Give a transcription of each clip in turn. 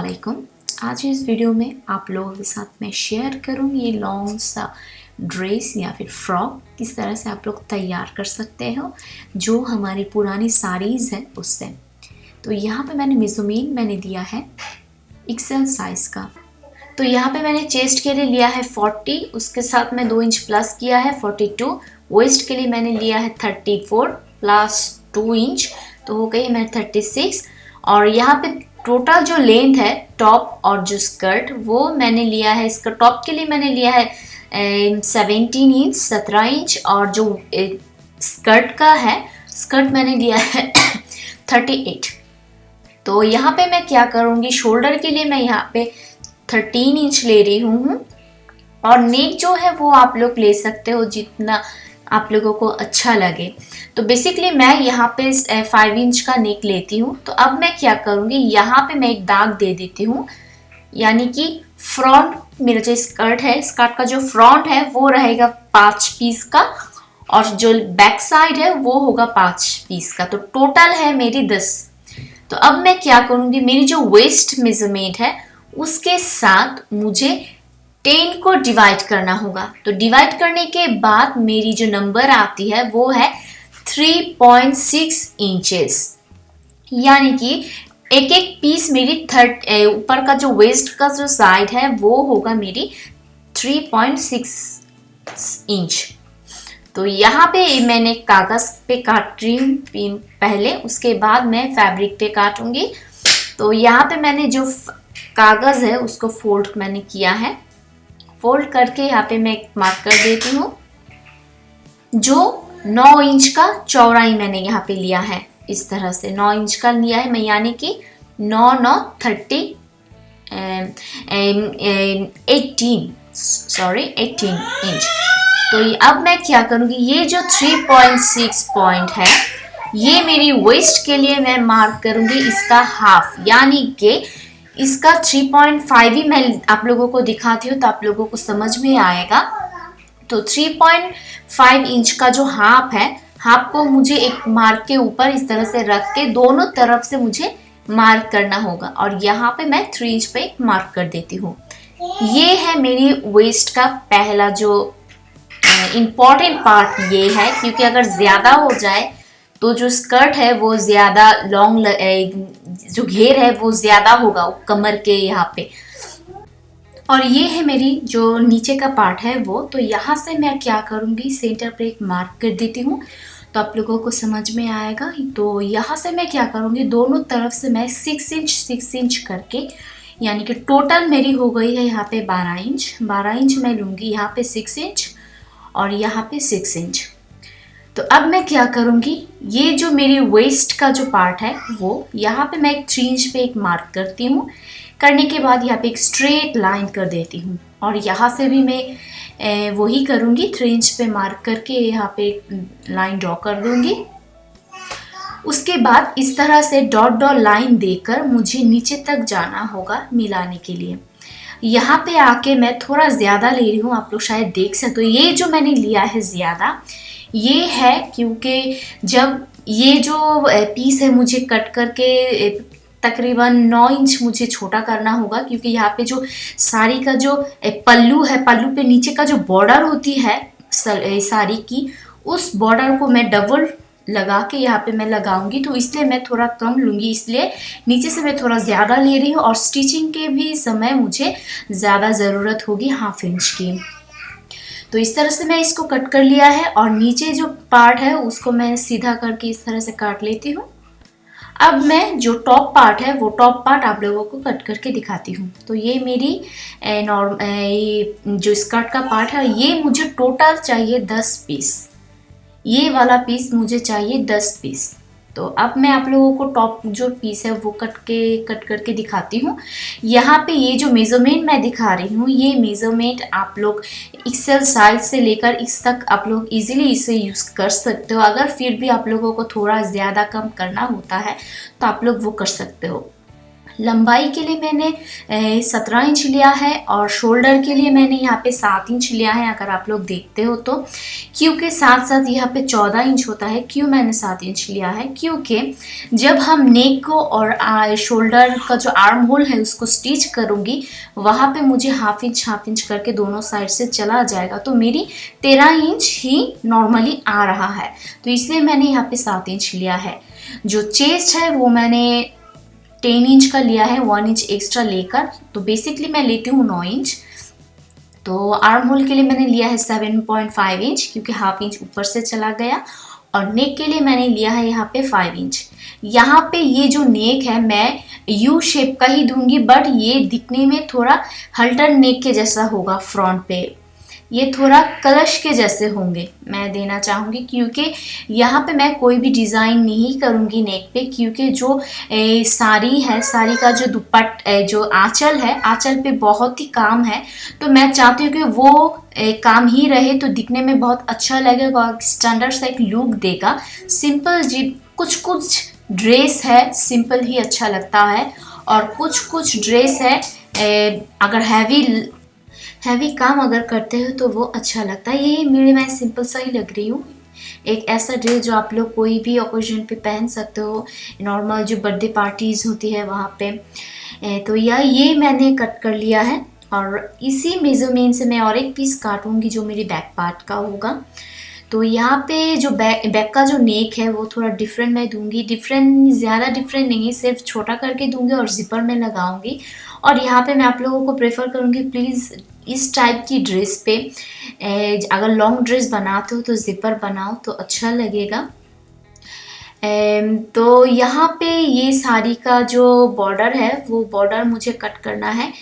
अस्सलामुअलैकुम। आज इस वीडियो में आप लोगों के साथ मैं शेयर करूँगी ये लॉन्ग सा ड्रेस या फिर फ्रॉक किस तरह से आप लोग तैयार कर सकते हो जो हमारी पुरानी साड़ीज़ है उससे। तो यहाँ पे मैंने दिया है एक्सेल साइज़ का। तो यहाँ पे मैंने चेस्ट के लिए लिया है 40, उसके साथ में 2 इंच प्लस किया है 42। वेस्ट के लिए मैंने लिया है 34 प्लस 2 इंच, तो हो गई मैं 36। और यहाँ पे टोटल जो लेंथ है टॉप और जो स्कर्ट वो मैंने लिया है, इसका टॉप के लिए मैंने लिया है 17 इंच और जो स्कर्ट का है स्कर्ट मैंने लिया है 38। तो यहाँ पे मैं क्या करूँगी, शोल्डर के लिए मैं यहाँ पे 13 इंच ले रही हूँ और नेक जो है वो आप लोग ले सकते हो जितना आप लोगों को अच्छा लगे। तो बेसिकली मैं यहाँ पे 5 इंच का नेक लेती हूँ। तो अब मैं क्या करूँगी, यहाँ पे मैं एक दाग दे देती हूँ, यानी कि फ्रंट मेरा जो स्कर्ट है, स्कर्ट का जो फ्रंट है वो रहेगा 5 पीस का और जो बैक साइड है वो होगा 5 पीस का। तो टोटल है मेरी 10। तो अब मैं क्या करूँगी, मेरी जो वेस्ट मेजरमेंट है उसके साथ मुझे 10 को डिवाइड करना होगा। तो डिवाइड करने के बाद मेरी जो नंबर आती है वो है 3.6 इंचेस, यानी कि एक एक पीस मेरी ऊपर का जो वेस्ट का जो साइड है वो होगा मेरी 3.6 इंच। तो यहाँ पे मैंने कागज पे काट रही हूँ पहले, उसके बाद मैं फैब्रिक पे काटूंगी। तो यहाँ पे मैंने जो कागज है उसको फोल्ड मैंने किया है, फोल्ड करके यहाँ पे मैं एक मार्क कर देती हूँ। जो 9 इंच का चौड़ाई मैंने यहाँ पे लिया है, इस तरह से 9 इंच का लिया है मैं, यानी कि 18 इंच। तो अब मैं क्या करूँगी, ये जो 3.6 पॉइंट है ये मेरी वेस्ट के लिए मैं मार्क करूँगी इसका हाफ, यानी कि इसका 3.5 ही मैं आप लोगों को दिखाती हूँ तो आप लोगों को समझ में आएगा। तो 3.5 इंच का जो हाफ है, हाफ को मुझे एक मार्क के ऊपर इस तरह से रख के दोनों तरफ से मुझे मार्क करना होगा और यहाँ पे मैं 3 इंच पे मार्क कर देती हूँ। ये है मेरी वेस्ट का पहला जो इम्पॉर्टेंट पार्ट ये है, क्योंकि अगर ज़्यादा हो जाए तो जो स्कर्ट है वो ज़्यादा लॉन्ग, जो घेर है वो ज़्यादा होगा कमर के यहाँ पे। और ये है मेरी जो नीचे का पार्ट है वो। तो यहाँ से मैं क्या करूँगी, सेंटर पे एक मार्क कर देती हूँ तो आप लोगों को समझ में आएगा। तो यहाँ से मैं क्या करूँगी, दोनों तरफ से मैं 6 इंच करके, यानी कि टोटल मेरी हो गई है यहाँ पे 12 इंच मैं लूँगी, यहाँ पे 6 इंच और यहाँ पे 6 इंच। तो अब मैं क्या करूँगी, ये जो मेरी वेस्ट का जो पार्ट है वो यहाँ पे मैं एक 3 इंच पे एक मार्क करती हूँ। करने के बाद यहाँ पे एक स्ट्रेट लाइन कर देती हूँ और यहाँ से भी मैं वही करूँगी, 3 इंच पे मार्क करके यहाँ पे एक लाइन ड्रॉ कर दूँगी। उसके बाद इस तरह से डॉट लाइन देकर मुझे नीचे तक जाना होगा मिलाने के लिए। यहाँ पे आके मैं थोड़ा ज़्यादा ले रही हूँ, आप लोग शायद देख सकते हो। ये जो मैंने लिया है ज़्यादा ये है क्योंकि जब ये जो पीस है मुझे कट करके तकरीबन 9 इंच मुझे छोटा करना होगा, क्योंकि यहाँ पे जो साड़ी का जो पल्लू है, पल्लू पे नीचे का जो बॉर्डर होती है साड़ी की, उस बॉर्डर को मैं डबल लगा के यहाँ पे मैं लगाऊंगी। तो इसलिए मैं थोड़ा कम लूँगी, इसलिए नीचे से मैं थोड़ा ज़्यादा ले रही हूँ और स्टिचिंग के भी समय मुझे ज़्यादा ज़रूरत होगी ½ इंच की। तो इस तरह से मैं इसको कट कर लिया है और नीचे जो पार्ट है उसको मैं सीधा करके इस तरह से काट लेती हूँ। अब मैं जो टॉप पार्ट है वो टॉप पार्ट आप लोगों को कट करके दिखाती हूँ। तो ये मेरी जो स्कर्ट का पार्ट है ये मुझे टोटल चाहिए 10 पीस, ये वाला पीस मुझे चाहिए 10 पीस। तो अब मैं आप लोगों को टॉप जो पीस है वो कट करके दिखाती हूँ। यहाँ पे ये जो मेज़रमेंट मैं दिखा रही हूँ, ये मेज़रमेंट आप लोग एक्सेल साइज से लेकर इस तक आप लोग इजीली इसे यूज़ कर सकते हो। अगर फिर भी आप लोगों को थोड़ा ज़्यादा कम करना होता है तो आप लोग वो कर सकते हो। लंबाई के लिए मैंने 17 इंच लिया है और शोल्डर के लिए मैंने यहाँ पे 7 इंच लिया है, अगर आप लोग देखते हो तो। क्योंकि साथ साथ यहाँ पे 14 इंच होता है। क्यों मैंने 7 इंच लिया है? क्योंकि जब हम नेक को और शोल्डर का जो आर्म होल है उसको स्टिच करूँगी, वहाँ पे मुझे हाफ इंच करके दोनों साइड से चला जाएगा, तो मेरी 13 इंच ही नॉर्मली आ रहा है, तो इसलिए मैंने यहाँ पे 7 इंच लिया है। जो चेस्ट है वो मैंने 10 इंच का लिया है, 1 इंच एक्स्ट्रा लेकर, तो बेसिकली मैं लेती हूँ 9 इंच। तो आर्म होल के लिए मैंने लिया है 7.5 इंच, क्योंकि हाफ इंच ऊपर से चला गया। और नेक के लिए मैंने लिया है यहाँ पे 5 इंच। यहाँ पे ये जो नेक है मैं यू शेप का ही दूंगी, बट ये दिखने में थोड़ा हल्टर नेक के जैसा होगा। फ्रंट पे ये थोड़ा कलश के जैसे होंगे, मैं देना चाहूँगी, क्योंकि यहाँ पे मैं कोई भी डिज़ाइन नहीं करूँगी नेक पे, क्योंकि जो साड़ी है, साड़ी का जो जो आंचल है, आंचल पे बहुत ही काम है, तो मैं चाहती हूँ कि वो काम ही रहे, तो दिखने में बहुत अच्छा लगेगा और स्टैंडर्ड सा एक लुक देगा। सिंपल जी कुछ ड्रेस है सिंपल ही अच्छा लगता है, और कुछ ड्रेस है अगर हैवी काम अगर करते हो तो वो अच्छा लगता है। ये मेरे मैं सिंपल सा ही लग रही हूँ, एक ऐसा ड्रेस जो आप लोग कोई भी ओकेजन पे पहन सकते हो, नॉर्मल जो बर्थडे पार्टीज़ होती है वहाँ पे। तो ये मैंने कट कर लिया है, और इसी मेजरमेंट से मैं और एक पीस काटूंगी जो मेरी बैक पार्ट का होगा। तो यहाँ पे जो बैक का जो नेक है वो थोड़ा डिफरेंट मैं दूंगी, ज़्यादा डिफरेंट नहीं, सिर्फ छोटा करके दूंगी और जिपर में लगाऊंगी। और यहाँ पे मैं आप लोगों को प्रेफर करूँगी प्लीज़ इस टाइप की ड्रेस पे अगर लॉन्ग ड्रेस बनाते हो तो जिपर बनाओ तो अच्छा लगेगा। तो यहाँ पे ये साड़ी का जो बॉर्डर है वो बॉर्डर मुझे कट करना है,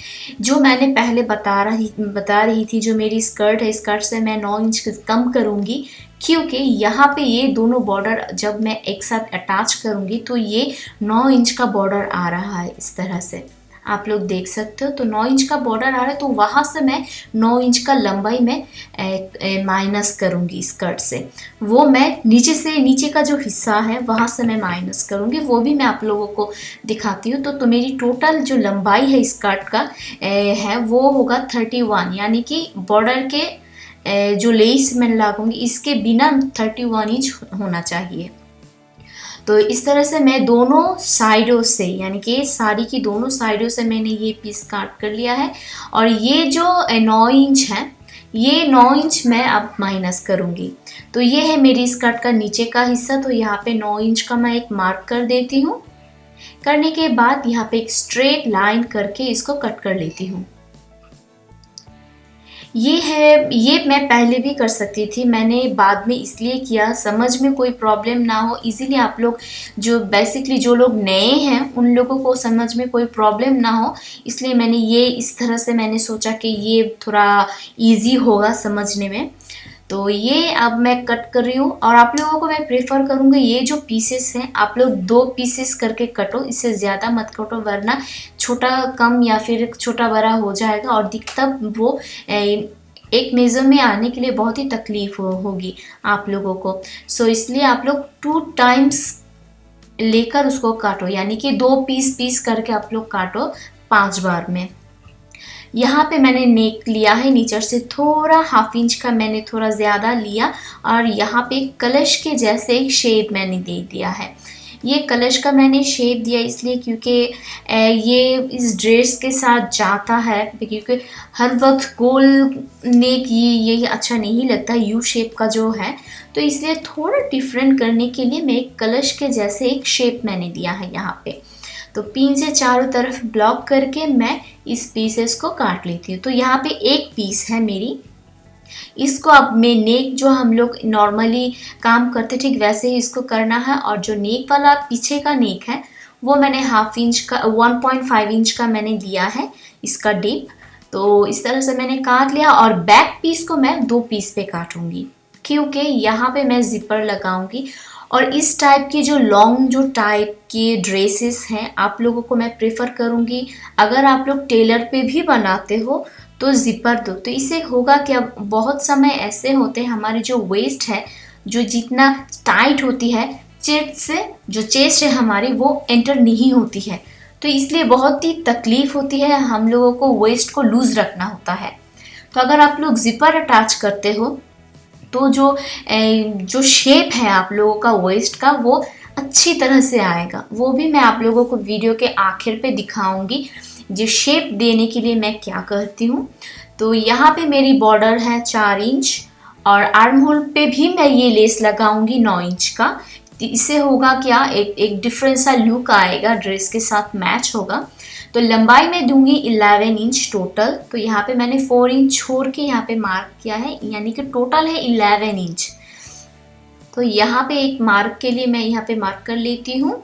जो मैंने पहले बता रही थी। जो मेरी स्कर्ट है, स्कर्ट से मैं 9 इंच कम करूँगी, क्योंकि यहाँ पे ये दोनों बॉर्डर जब मैं एक साथ अटैच करूँगी तो ये 9 इंच का बॉर्डर आ रहा है। इस तरह से आप लोग देख सकते हो, तो 9 इंच का बॉर्डर आ रहा है, तो वहाँ से मैं 9 इंच का लंबाई में माइनस करूँगी स्कर्ट से। वो मैं नीचे का जो हिस्सा है वहाँ से मैं माइनस करूँगी, वो भी मैं आप लोगों को दिखाती हूँ। तो मेरी टोटल जो लंबाई है स्कर्ट का है वो होगा 31, यानी कि बॉर्डर के जो लेस मैं लगाऊंगी इसके बिना 31 इंच होना चाहिए। तो इस तरह से मैं दोनों साइडों से, यानी कि साड़ी की दोनों साइडों से मैंने ये पीस काट कर लिया है। और ये जो 9 इंच है, ये 9 इंच मैं अब माइनस करूँगी। तो ये है मेरी स्कर्ट का नीचे का हिस्सा, तो यहाँ पे 9 इंच का मैं एक मार्क कर देती हूँ। करने के बाद यहाँ पे एक स्ट्रेट लाइन करके इसको कट कर लेती हूँ। ये मैं पहले भी कर सकती थी, मैंने बाद में इसलिए किया समझ में कोई प्रॉब्लम ना हो, इजीली आप लोग जो बेसिकली जो लोग नए हैं उन लोगों को समझ में कोई प्रॉब्लम ना हो, इसलिए मैंने ये इस तरह से मैंने सोचा कि ये थोड़ा इजी होगा समझने में। तो ये अब मैं कट कर रही हूँ, और आप लोगों को मैं प्रेफर करूँगी ये जो पीसेस हैं आप लोग 2 पीसेस करके कटो, इससे ज़्यादा मत कटो, वरना छोटा कम या फिर छोटा बड़ा हो जाएगा और दिखता वो एक मेज़र में आने के लिए बहुत ही तकलीफ होगी आप लोगों को। सो इसलिए आप लोग 2 टाइम्स लेकर उसको काटो, यानी कि 2 पीस करके आप लोग काटो 5 बार में। यहाँ पे मैंने नेक लिया है नीचे से थोड़ा हाफ इंच का मैंने थोड़ा ज़्यादा लिया, और यहाँ पे कलश के जैसे एक शेप मैंने दे दिया है। ये कलश का मैंने शेप दिया इसलिए क्योंकि ये इस ड्रेस के साथ जाता है, क्योंकि हर वक्त गोल नेक ये अच्छा नहीं लगता यू शेप का जो है, तो इसलिए थोड़ा डिफरेंट करने के लिए मैं एक कलश के जैसे एक शेप मैंने दिया है यहाँ पे। तो पिन से चारों तरफ ब्लॉक करके मैं इस पीसेस को काट लेती हूँ। तो यहाँ पे एक पीस है मेरी, इसको अब मैं नेक जो हम लोग नॉर्मली काम करते ठीक वैसे ही इसको करना है, और जो नेक वाला पीछे का नेक है वो मैंने हाफ इंच का 1.5 इंच का मैंने दिया है इसका डिप। तो इस तरह से मैंने काट लिया, और बैक पीस को मैं 2 पीस पे काटूंगी, क्योंकि यहाँ पे मैं जिपर लगाऊंगी। और इस टाइप की जो लॉन्ग जो टाइप की ड्रेसेस हैं आप लोगों को मैं प्रेफर करूँगी, अगर आप लोग टेलर पे भी बनाते हो तो जिपर दो। तो इससे होगा कि अब बहुत समय ऐसे होते हैं हमारी जो वेस्ट है जो जितना टाइट होती है, चेस्ट से जो चेस्ट है हमारी वो एंटर नहीं होती है, तो इसलिए बहुत ही तकलीफ होती है, हम लोगों को वेस्ट को लूज रखना होता है। तो अगर आप लोग जिपर अटैच करते हो तो जो शेप है आप लोगों का वेस्ट का वो अच्छी तरह से आएगा। वो भी मैं आप लोगों को वीडियो के आखिर पे दिखाऊंगी जो शेप देने के लिए मैं क्या करती हूँ। तो यहाँ पे मेरी बॉर्डर है 4 इंच और आर्म होल पे भी मैं ये लेस लगाऊंगी 9 इंच का। तो इससे होगा क्या, एक डिफरेंट सा लुक आएगा, ड्रेस के साथ मैच होगा। तो लंबाई में दूंगी 11 इंच टोटल। तो यहाँ पे मैंने 4 इंच छोड़ के यहाँ पे मार्क किया है, यानी कि टोटल है 11 इंच। तो यहाँ पे एक मार्क के लिए मैं यहाँ पे मार्क कर लेती हूँ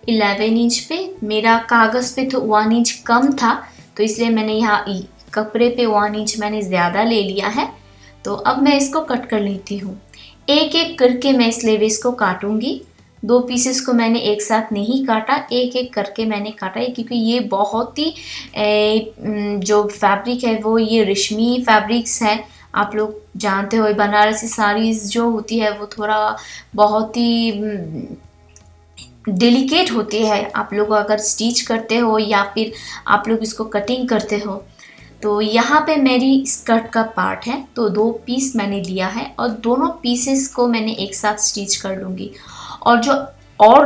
11 इंच पे। मेरा कागज़ पे तो 1 इंच कम था, तो इसलिए मैंने यहाँ कपड़े पे 1 इंच मैंने ज़्यादा ले लिया है। तो अब मैं इसको कट कर लेती हूँ। एक एक करके मैं इस लेवेस को काटूंगी। 2 पीसेस को मैंने एक साथ नहीं काटा, एक एक करके मैंने काटा है, क्योंकि ये बहुत ही जो फैब्रिक है वो ये रेशमी फैब्रिक्स है। आप लोग जानते हो बनारसी साड़ीज़ जो होती है वो थोड़ा बहुत ही डेलिकेट होती है। आप लोग अगर स्टिच करते हो या फिर आप लोग इसको कटिंग करते हो। तो यहाँ पे मेरी स्कर्ट का पार्ट है, तो 2 पीस मैंने लिया है और दोनों पीसेस को मैंने एक साथ स्टिच कर लूँगी। और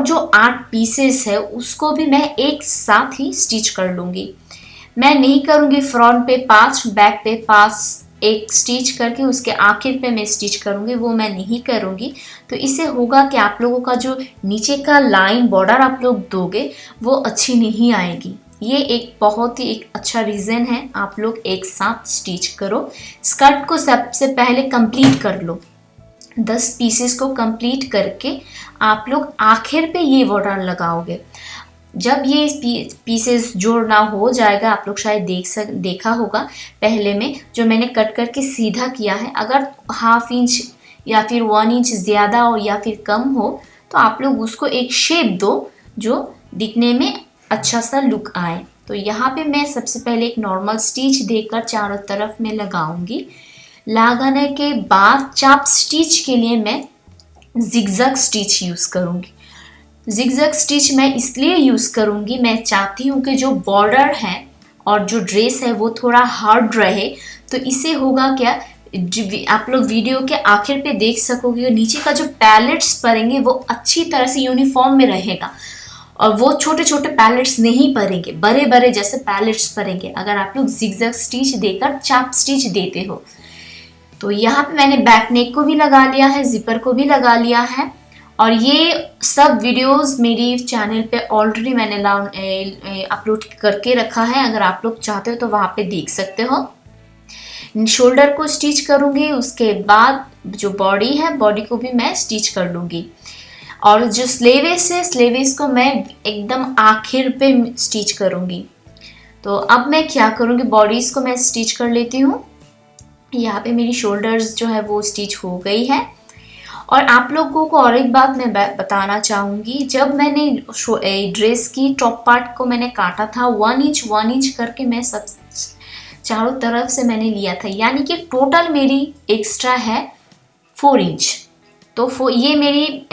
जो 8 पीसेस है उसको भी मैं एक साथ ही स्टिच कर लूँगी। मैं नहीं करूँगी फ्रंट पे 5, बैक पे 5 एक स्टिच करके उसके आखिर पे मैं स्टिच करूँगी, वो मैं नहीं करूँगी। तो इससे होगा कि आप लोगों का जो नीचे का लाइन बॉर्डर आप लोग दोगे वो अच्छी नहीं आएगी। ये एक बहुत ही एक अच्छा रीज़न है, आप लोग एक साथ स्टिच करो। स्कर्ट को सबसे पहले कंप्लीट कर लो, 10 पीसेस को कंप्लीट करके आप लोग आखिर पे ये बॉर्डर लगाओगे। जब ये पीसेस जोड़ना हो जाएगा, आप लोग शायद देखा होगा पहले में जो मैंने कट करके सीधा किया है। अगर ½ इंच या फिर 1 इंच ज़्यादा हो या फिर कम हो तो आप लोग उसको एक शेप दो जो दिखने में अच्छा सा लुक आए। तो यहाँ पे मैं सबसे पहले एक नॉर्मल स्टिच देकर चारों तरफ में लगाऊंगी। लगाने के बाद चाप स्टिच के लिए मैं जिगजैग स्टिच यूज़ करूँगी। जिगजैग स्टिच मैं इसलिए यूज़ करूँगी, मैं चाहती हूँ कि जो बॉर्डर है और जो ड्रेस है वो थोड़ा हार्ड रहे। तो इससे होगा क्या, आप लोग वीडियो के आखिर पे देख सकोगे नीचे का जो पैलेट्स पड़ेंगे वो अच्छी तरह से यूनिफॉर्म में रहेगा और वो छोटे छोटे पैलेट्स नहीं पड़ेंगे, बड़े बड़े जैसे पैलेट्स पड़ेंगे अगर आप लोग जिगजैग स्टिच देकर चाप स्टिच देते हो। तो यहाँ पे मैंने बैक नेक को भी लगा लिया है, जिपर को भी लगा लिया है और ये सब वीडियोस मेरी चैनल पे ऑलरेडी मैंने अपलोड करके रखा है। अगर आप लोग चाहते हो तो वहाँ पे देख सकते हो। शोल्डर को स्टिच करूँगी, उसके बाद जो बॉडी है बॉडी को भी मैं स्टिच कर लूँगी और जो स्लीव्स है स्लीव्स को मैं एकदम आखिर पे स्टिच करूँगी। तो अब मैं क्या करूँगी, बॉडीज़ को मैं स्टिच कर लेती हूँ। यहाँ पे मेरी शोल्डर्स जो है वो स्टिच हो गई है। और आप लोगों को और एक बात मैं बताना चाहूँगी, जब मैंने ड्रेस की टॉप पार्ट को मैंने काटा था 1 इंच करके मैं सब चारों तरफ से मैंने लिया था, यानी कि टोटल मेरी एक्स्ट्रा है 4 इंच। तो ये मेरी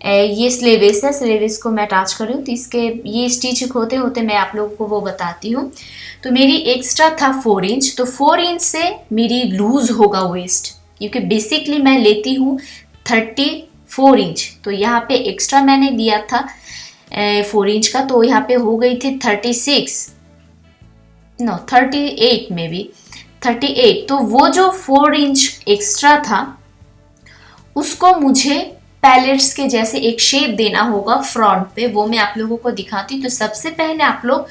ये स्लीव्स है, स्लीव्स को मैं अटैच कर रही हूँ। तो इसके ये स्टिच होते होते मैं आप लोगों को वो बताती हूँ। तो मेरी एक्स्ट्रा था 4 इंच, तो 4 इंच से मेरी लूज होगा वेस्ट, क्योंकि बेसिकली मैं लेती हूँ 34 इंच। तो यहाँ पे एक्स्ट्रा मैंने लिया था 4 इंच का, तो यहाँ पे हो गई थी 38 में भी 38। तो वो जो 4 इंच एक्स्ट्रा था उसको मुझे पैलेट्स के जैसे एक शेप देना होगा फ्रंट पे, वो मैं आप लोगों को दिखाती हूँ। तो सबसे पहले आप लोग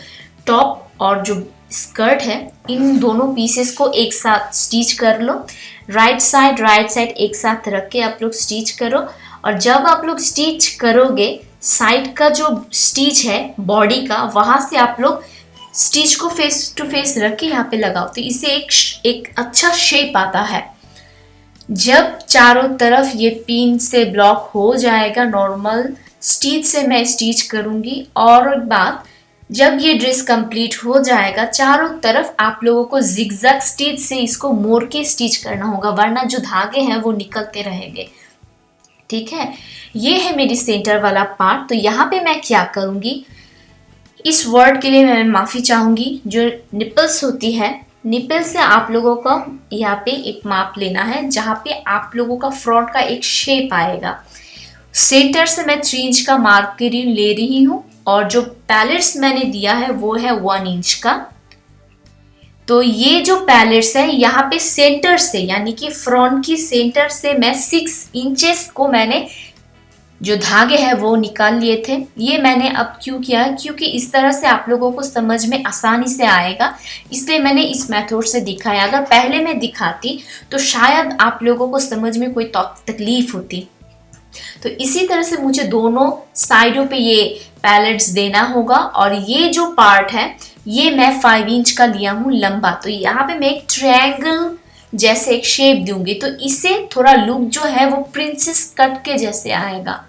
टॉप और जो स्कर्ट है इन दोनों पीसेस को एक साथ स्टिच कर लो। राइट साइड एक साथ रख के आप लोग स्टिच करो। और जब आप लोग स्टिच करोगे साइड का जो स्टिच है बॉडी का, वहाँ से आप लोग स्टिच को फेस टू फेस रख के यहाँ पे लगाओ। तो इससे एक अच्छा शेप आता है। जब चारों तरफ ये पिन से ब्लॉक हो जाएगा, नॉर्मल स्टिच से मैं स्टिच करूँगी। और बात, जब ये ड्रेस कंप्लीट हो जाएगा चारों तरफ आप लोगों को जिगजैग स्टिच से इसको मोड़ के स्टिच करना होगा, वरना जो धागे हैं वो निकलते रहेंगे। ठीक है, ये है मेरी सेंटर वाला पार्ट। तो यहाँ पे मैं क्या करूँगी, इस वर्ड के लिए मैं माफ़ी चाहूँगी। जो निपल्स होती है, निपल से आप लोगों को यहाँ पे एक माप लेना है, जहाँ पे आप लोगों का फ्रंट का एक शेप आएगा। सेंटर से मैं 3 इंच का मार्करिंग ले रही हूँ और जो पैलेट्स मैंने दिया है वो है 1 इंच का। तो ये जो पैलेट्स है यहाँ पे सेंटर से, यानी कि फ्रंट की सेंटर से मैं 6 इंचेस को मैंने जो धागे हैं वो निकाल लिए थे। ये मैंने अब क्यों किया है, क्योंकि इस तरह से आप लोगों को समझ में आसानी से आएगा, इसलिए मैंने इस मेथड से दिखाया। अगर पहले मैं दिखाती तो शायद आप लोगों को समझ में कोई तकलीफ होती। तो इसी तरह से मुझे दोनों साइडों पे ये पैलेट्स देना होगा। और ये जो पार्ट है ये मैं 5 इंच का लिया हूँ लंबा। तो यहाँ पे मैं एक ट्रायंगल जैसे एक शेप दूंगी, तो इससे थोड़ा लुक जो है वो प्रिंसेस कट के जैसे आएगा।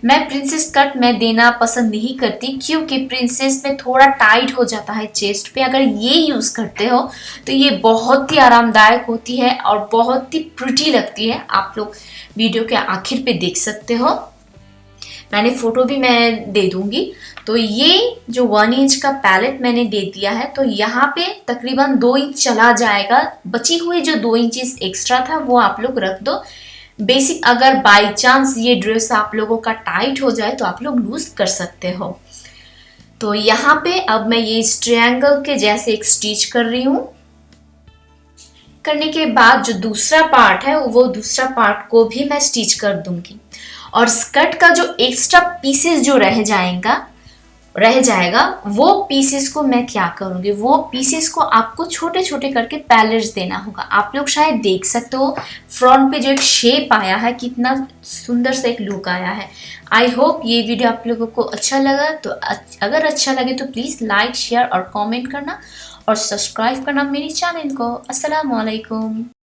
मैं प्रिंसेस कट में देना पसंद नहीं करती, क्योंकि प्रिंसेस में थोड़ा टाइट हो जाता है चेस्ट पे। अगर ये यूज़ करते हो तो ये बहुत ही आरामदायक होती है और बहुत ही प्रिटी लगती है। आप लोग वीडियो के आखिर पे देख सकते हो, मैंने फोटो भी मैं दे दूंगी। तो ये जो 1 इंच का पैलेट मैंने दे दिया है, तो यहाँ पे तकरीबन 2 इंच चला जाएगा। बची हुई जो 2 इंचेस एक्स्ट्रा था वो आप लोग रख दो। बेसिक अगर बाई चांस ये ड्रेस आप लोगों का टाइट हो जाए तो आप लोग लूज कर सकते हो। तो यहाँ पे अब मैं ये इस ट्रायंगल के जैसे एक स्टिच कर रही हूँ। करने के बाद जो दूसरा पार्ट है वो दूसरा पार्ट को भी मैं स्टिच कर दूंगी। और स्कर्ट का जो एक्स्ट्रा पीसेस जो रह जाएगा वो पीसेस को मैं क्या करूँगी, वो पीसेस को आपको छोटे छोटे करके पैलेट्स देना होगा। आप लोग शायद देख सकते हो फ्रंट पे जो एक शेप आया है, कितना सुंदर सा एक लुक आया है। आई होप ये वीडियो आप लोगों को अच्छा लगा। तो अगर अच्छा लगे तो प्लीज़ लाइक, शेयर और कमेंट करना और सब्सक्राइब करना मेरे चैनल को। अस्सलाम वालेकुम।